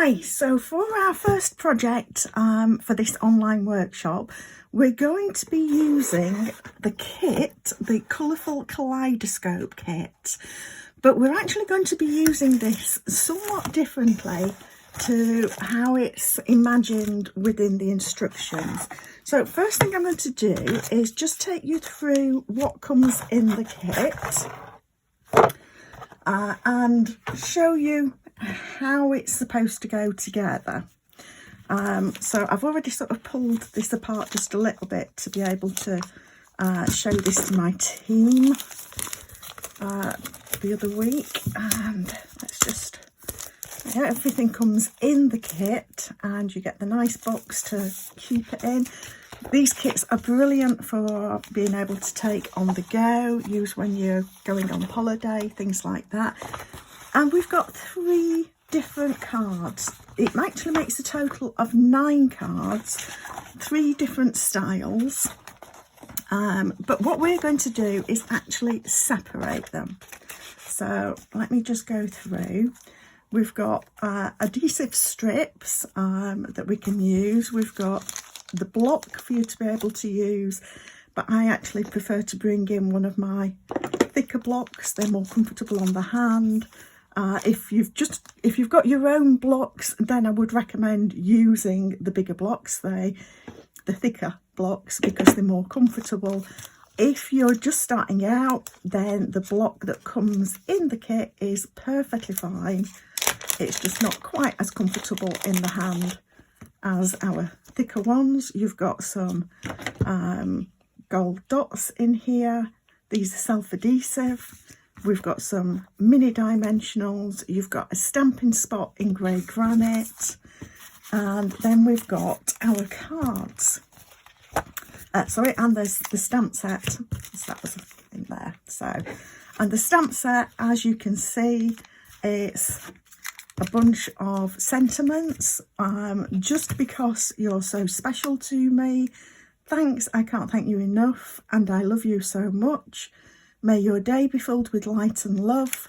Hi, so for our first project for this online workshop, we're going to be using the kit, the Colorful Kaleidoscope Kit, but we're actually going to be using this somewhat differently to how it's imagined within the instructions. So first thing I'm going to do is just take you through what comes in the kit and show you how it's supposed to go together. So I've already sort of pulled this apart just a little bit to be able to show this to my team the other week, and let's just, everything comes in the kit and you get the nice box to keep it in. These kits are brilliant for being able to take on the go, use when you're going on holiday, things like that. And we've got 3 different cards. It actually makes a total of 9 cards, 3 different styles. But what we're going to do is actually separate them. So let me just go through. We've got adhesive strips that we can use. We've got the block for you to be able to use, but I actually prefer to bring in one of my thicker blocks. They're more comfortable on the hand. If you've got your own blocks, then I would recommend using the bigger blocks, the thicker blocks, because they're more comfortable. If you're just starting out, then the block that comes in the kit is perfectly fine. It's just not quite as comfortable in the hand as our thicker ones. You've got some gold dots in here. These are self-adhesive. We've got some mini dimensionals. You've got a stamping spot in grey granite. And then we've got our cards. And there's the stamp set. So that was in there. So, and the stamp set, as you can see, it's a bunch of sentiments. Just because you're so special to me. Thanks, I can't thank you enough. And I love you so much. May your day be filled with light and love.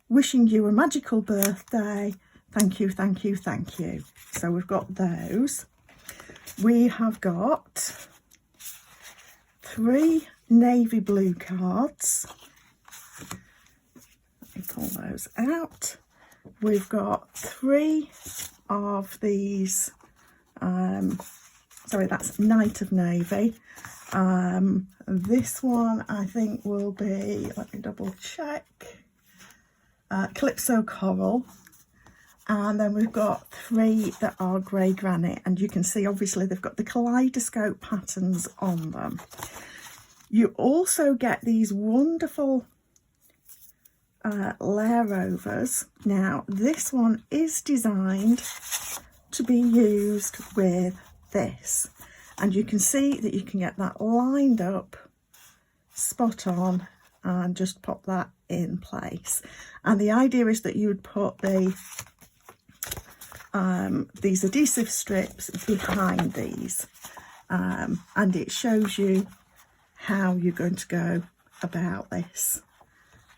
Wishing you a magical birthday. Thank you, thank you, thank you. So we've got those. We have got 3 navy blue cards. Let me pull those out. We've got 3 of these. Sorry, that's Night of Navy. This one I think will be, let me double check, Calypso Coral. And then we've got 3 that are grey granite, and you can see obviously they've got the kaleidoscope patterns on them. You also get these wonderful layer overs. Now this one is designed to be used with this, and you can see that you can get that lined up spot on and just pop that in place. And the idea is that you would put the these adhesive strips behind these, and it shows you how you're going to go about this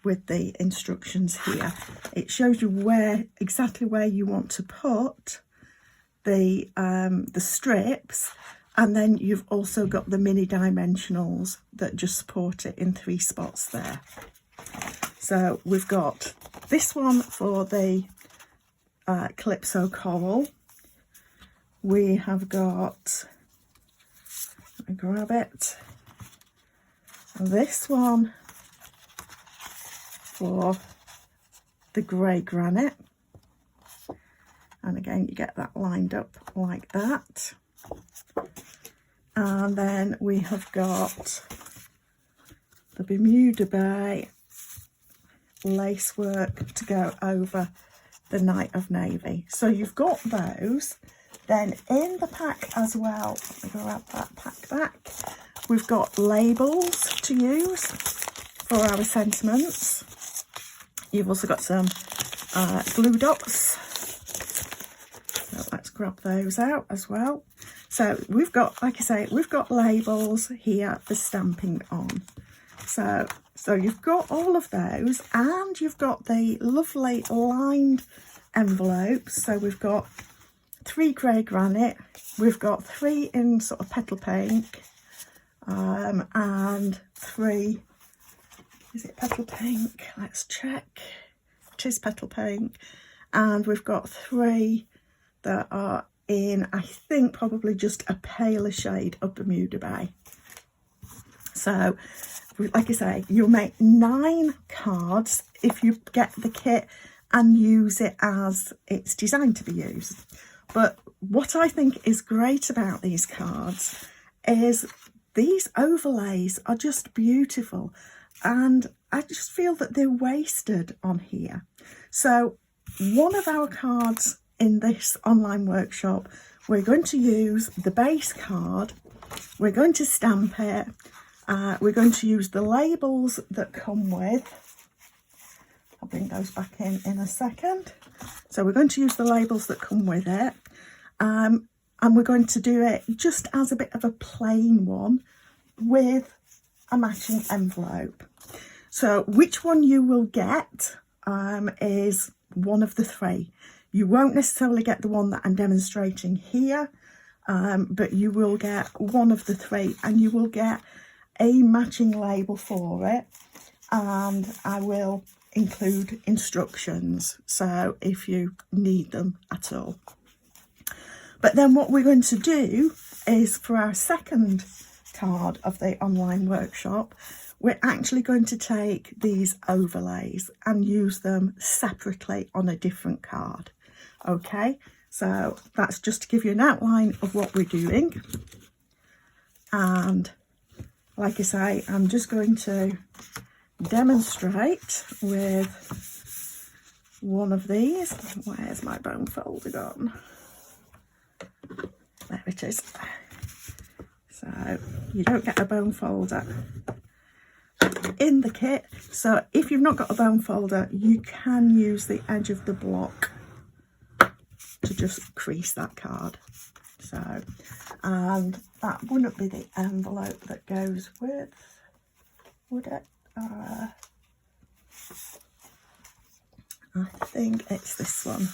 with the instructions here. It shows you exactly where you want to put the strips, and then you've also got the mini dimensionals that just support it in 3 spots there. So we've got this one for the Calypso Coral. We have got, let me grab it, this one for the grey granite. And again, you get that lined up like that. And then we have got the Bermuda Bay lace work to go over the Night of Navy. So you've got those. Then in the pack as well, let me grab that pack back, we've got labels to use for our sentiments. You've also got some glue dots. So let's grab those out as well. So we've got, like I say, we've got labels here for stamping on. So you've got all of those, and you've got the lovely lined envelopes. So we've got 3 grey granite, we've got 3 in sort of petal pink, and 3, is it petal pink? Let's check. It is petal pink. And we've got 3 that are in, I think, probably just a paler shade of Bermuda Bay. So, like I say, you'll make 9 cards if you get the kit and use it as it's designed to be used. But what I think is great about these cards is these overlays are just beautiful, and I just feel that they're wasted on here. So one of our cards in this online workshop, we're going to use the base card, we're going to stamp it, we're going to use the labels that come with, I'll bring those back in a second. So we're going to use the labels that come with it, and we're going to do it just as a bit of a plain one with a matching envelope. So which one you will get is one of the 3. You won't necessarily get the one that I'm demonstrating here, but you will get one of the 3, and you will get a matching label for it, and I will include instructions, so if you need them at all. But then what we're going to do is, for our second card of the online workshop, we're actually going to take these overlays and use them separately on a different card. Okay, so that's just to give you an outline of what we're doing. And like I say, I'm just going to demonstrate with one of these. Where's my bone folder gone? There it is. So you don't get a bone folder in the kit. So if you've not got a bone folder, you can use the edge of the block to just crease that card. So, and that wouldn't be the envelope that goes with, would it? I think it's this one.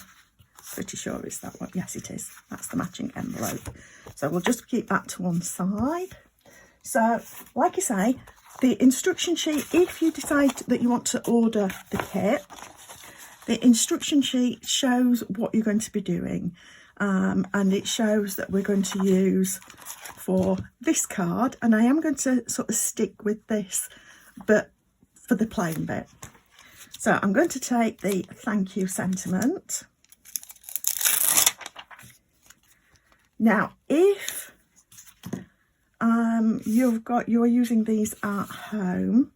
Pretty sure it's that one. Yes, it is. That's the matching envelope. So we'll just keep that to one side. So, like I say, the instruction sheet, if you decide that you want to order the kit, the instruction sheet shows what you're going to be doing. And it shows that we're going to use for this card, and I am going to sort of stick with this, but for the plain bit. So I'm going to take the thank you sentiment. Now, if you're using these at home,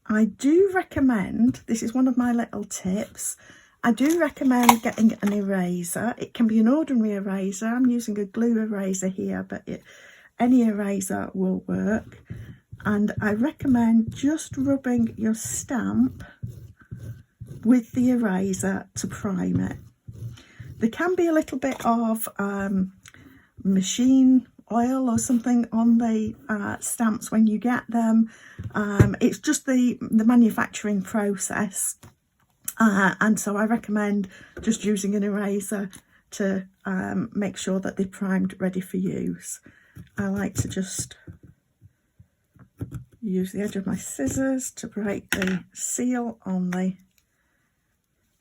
I do recommend, this is one of my little tips, I do recommend getting an eraser. It can be an ordinary eraser. I'm using a glue eraser here, but any eraser will work. And I recommend just rubbing your stamp with the eraser to prime it. There can be a little bit of machine oil or something on the stamps when you get them. It's just the manufacturing process. And so I recommend just using an eraser to make sure that they're primed, ready for use. I like to just use the edge of my scissors to break the seal on the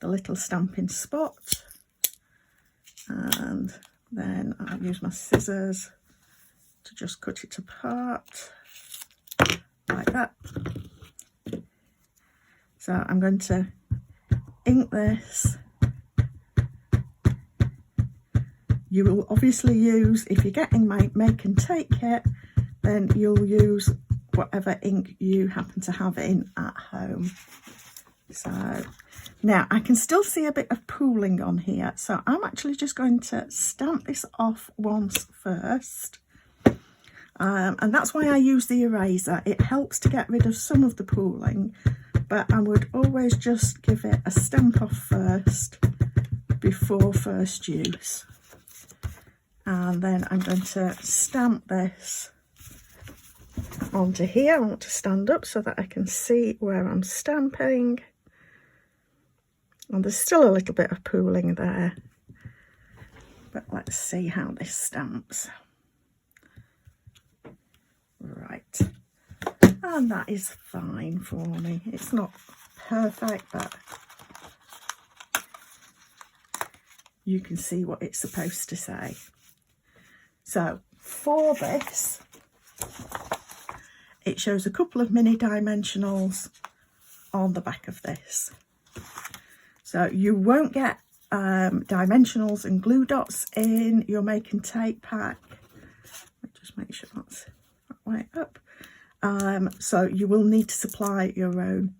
little stamping spot. And then I'll use my scissors to just cut it apart like that. So I'm going to ink this. You will obviously use, if you're getting my make and take kit, then you'll use whatever ink you happen to have in at home. So now I can still see a bit of pooling on here, so I'm actually just going to stamp this off once first. And that's why I use the eraser. It helps to get rid of some of the pooling, but I would always just give it a stamp off first before first use. And then I'm going to stamp this onto here. I want to stand up so that I can see where I'm stamping. And there's still a little bit of pooling there. But let's see how this stamps. Right. And that is fine for me. It's not perfect, but you can see what it's supposed to say. So for this, it shows a couple of mini dimensionals on the back of this. So you won't get dimensionals and glue dots in your make and take pack. Just make sure that's that way up. So you will need to supply your own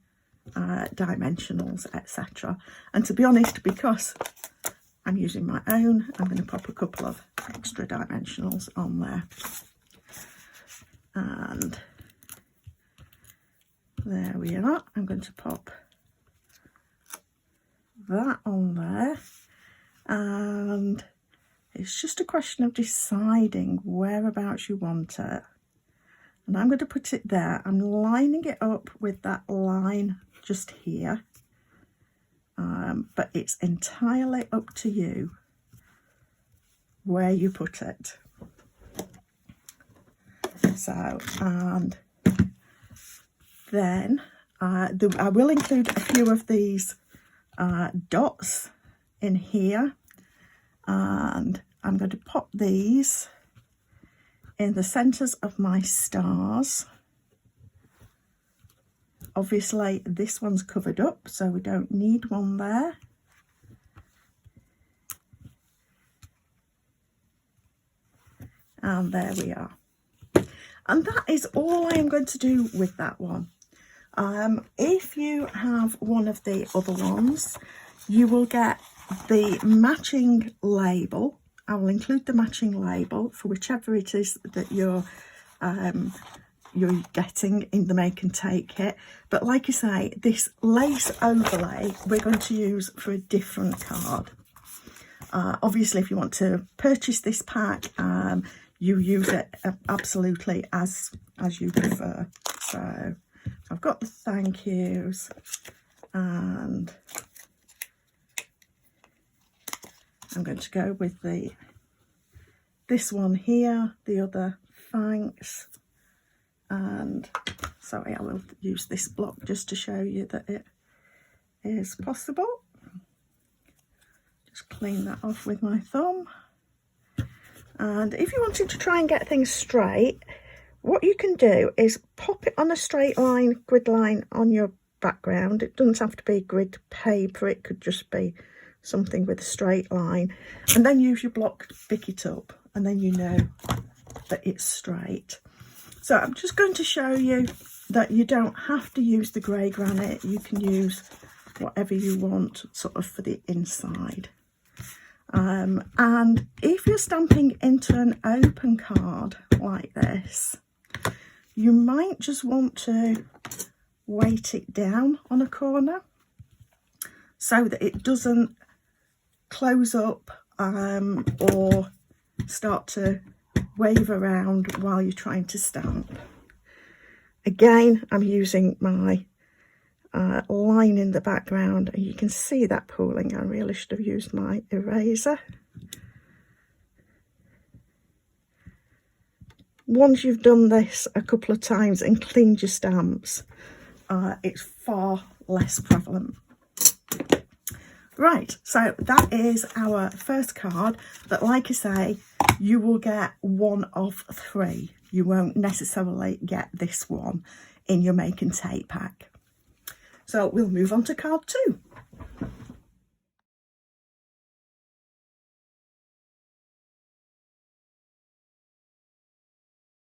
dimensionals, etc. And to be honest, because I'm using my own, I'm going to pop a couple of extra dimensionals on there. And there we are. I'm going to pop that on there, and it's just a question of deciding whereabouts you want it. And I'm going to put it there. I'm lining it up with that line just here, but it's entirely up to you where you put it. So, and then I will include a few of these dots in here, and I'm going to pop these in the centres of my stars. Obviously this one's covered up, so we don't need one there. And there we are. And that is all I am going to do with that one. If you have one of the other ones, you will get the matching label. I will include the matching label for whichever it is that you're getting in the make and take kit. But like I say, this lace overlay we're going to use for a different card. Obviously, if you want to purchase this pack, you use it absolutely as you prefer. So I've got the thank yous, and I'm going to go with this one here, the other thanks. And sorry, I will use this block just to show you that it is possible. Just clean that off with my thumb. And if you wanted to try and get things straight, what you can do is pop it on a straight line, grid line on your background. It doesn't have to be grid paper, it could just be something with a straight line, and then use your block to pick it up, and then you know that it's straight. So I'm just going to show you that you don't have to use the grey granite. You can use whatever you want sort of for the inside. And if you're stamping into an open card like this, you might just want to weight it down on a corner so that it doesn't close up or start to wave around while you're trying to stamp. Again, I'm using my line in the background, and you can see that pooling. I really should have used my eraser. Once you've done this a couple of times and cleaned your stamps, it's far less prevalent. Right, so that is our first card, but like I say, you will get one of three. You won't necessarily get this one in your make and take pack. So we'll move on to card 2.